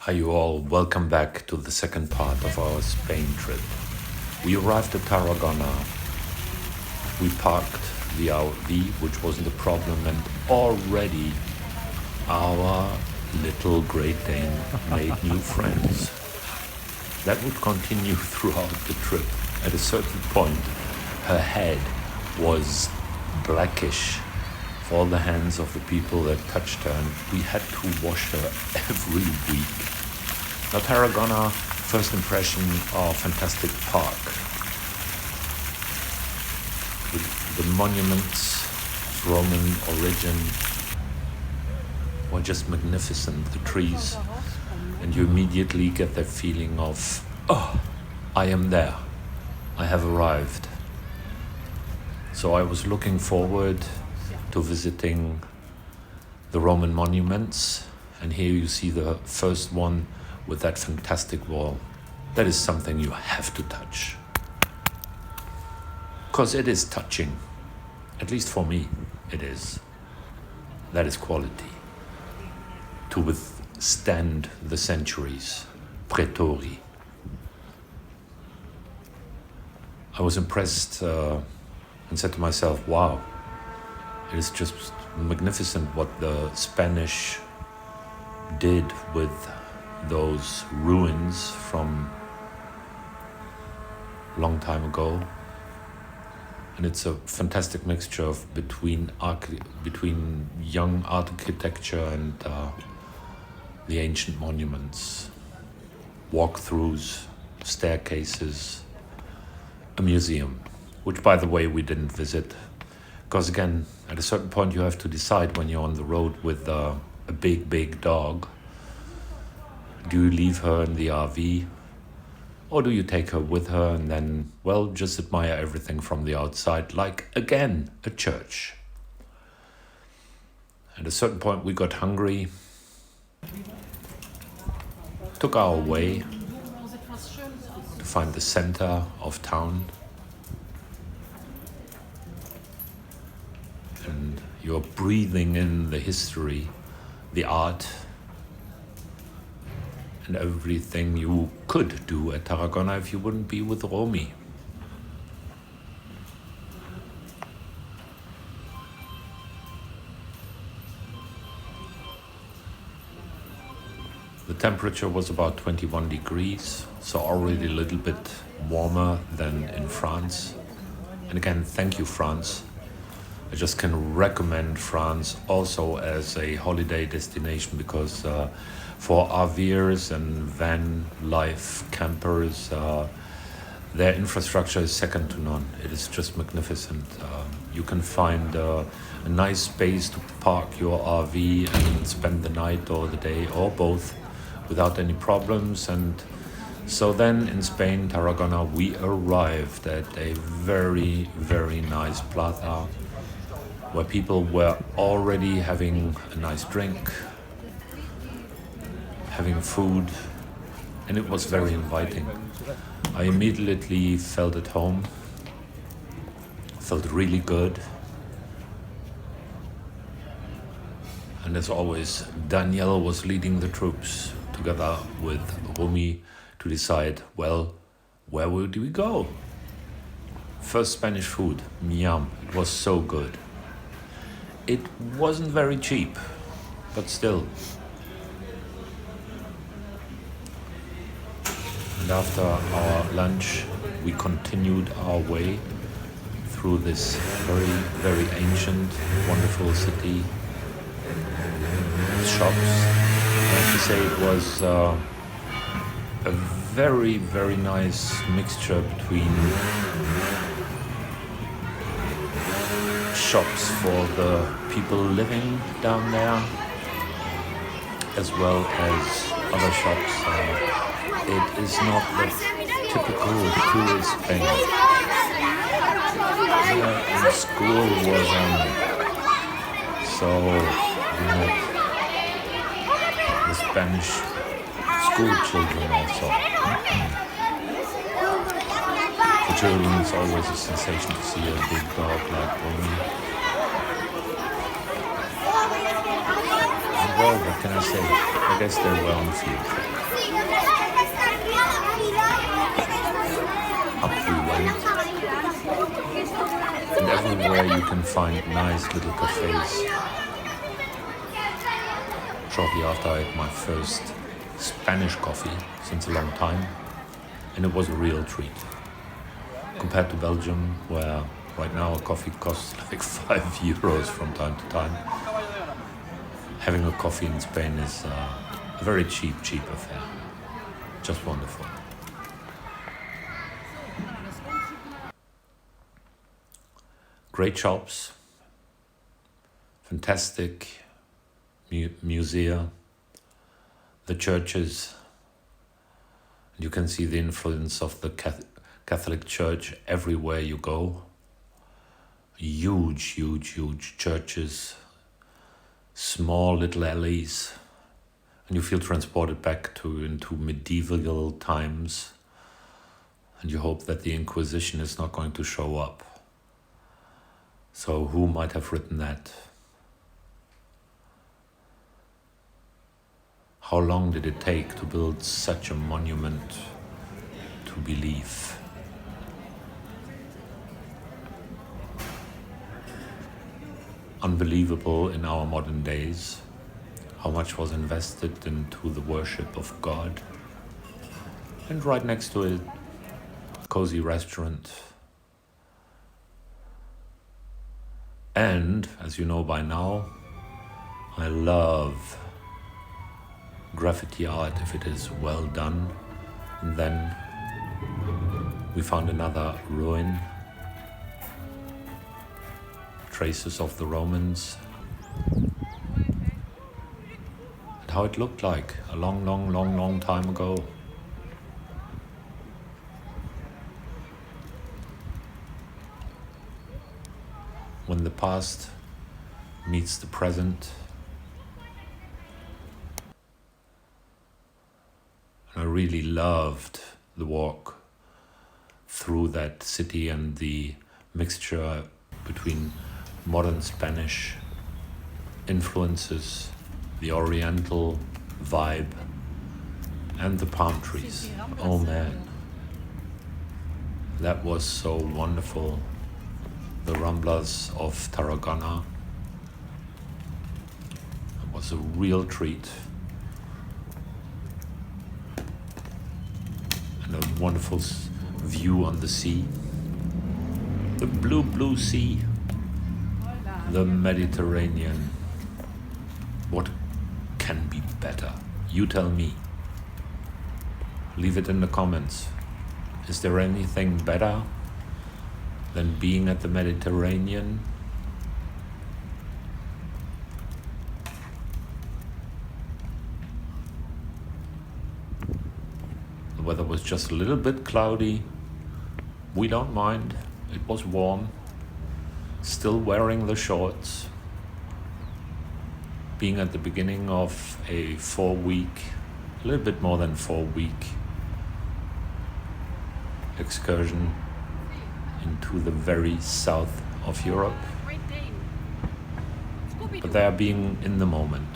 Hi you all, welcome back to the second part of our Spain trip. We arrived at Tarragona. We parked the RV, which wasn't a problem, and already our little Great Dane made new friends. That would continue throughout the trip. At a certain point, her head was blackish for all the hands of the people that touched her, and we had to wash her every week. Now Tarragona, first impression of fantastic park. With the monuments of Roman origin were just magnificent, the trees, and you immediately get that feeling of, oh, I am there, I have arrived. So I was looking forward to visiting the Roman monuments, and here you see the first one with that fantastic wall. That is something you have to touch. Because it is touching. At least for me, it is. That is quality. To withstand the centuries. Pretori. I was impressed and said to myself, wow, it is just magnificent what the Spanish did with those ruins from a long time ago. And it's a fantastic mixture of between young architecture and the ancient monuments, walkthroughs, staircases, a museum, which by the way we didn't visit, because again, at a certain point you have to decide when you're on the road with a big dog. Do you leave her in the RV, or do you take her with her and then, well, just admire everything from the outside, like, again, a church? At a certain point we got hungry, took our way to find the center of town, and you're breathing in the history, the art, and everything you could do at Tarragona if you wouldn't be with Romy. The temperature was about 21 degrees, so already a little bit warmer than in France. And again, thank you, France. I just can recommend France also as a holiday destination because for RVers and van life campers, their infrastructure is second to none. It is just magnificent. You can find a nice space to park your RV and spend the night or the day or both without any problems. And so then in Spain, Tarragona, we arrived at a very, very nice plaza where people were already having a nice drink, having food, and it was very inviting. I immediately felt at home, felt really good. And as always, Daniel was leading the troops together with Rumi to decide, well, where would we go? First Spanish food, miam, it was so good. It wasn't very cheap, but still. And after our lunch, we continued our way through this very, very ancient, wonderful city. Shops. I have to say it was a very, very nice mixture between shops for the people living down there, as well as other shops. It is not the typical tourist thing. The school was on, so we met the Spanish school children also. For children, it's always a sensation to see a big dog like Romy. well, what can I say? I guess they were on field trip. Up we went, and everywhere you can find nice little cafes. Shortly after I had my first Spanish coffee since a long time, and it was a real treat. Compared to Belgium, where right now a coffee costs like €5 from time to time, having a coffee in Spain is a very cheap affair. Just wonderful. Great shops, fantastic musea, the churches. You can see the influence of the Catholic Church everywhere you go. Huge churches, small little alleys, and you feel transported back into medieval times, and you hope that the Inquisition is not going to show up. So who might have written that? How long did it take to build such a monument to belief? Unbelievable in our modern days, how much was invested into the worship of God. And right next to it, a cozy restaurant. And, as you know by now, I love graffiti art if it is well done. And then we found another ruin, traces of the Romans, and how it looked like a long time ago. When the past meets the present. And I really loved the walk through that city and the mixture between modern Spanish influences, the Oriental vibe, and the palm trees. Oh man, that was so wonderful. The Ramblas of Tarragona. It was a real treat. And a wonderful view on the sea. The blue sea. The Mediterranean. What can be better? You tell me. Leave it in the comments. Is there anything better than being at the Mediterranean? The weather was just a little bit cloudy. We don't mind. It was warm. Still wearing the shorts. Being at the beginning of a 4-week, a little bit more than 4-week excursion into the very south of Europe. But they are being in the moment.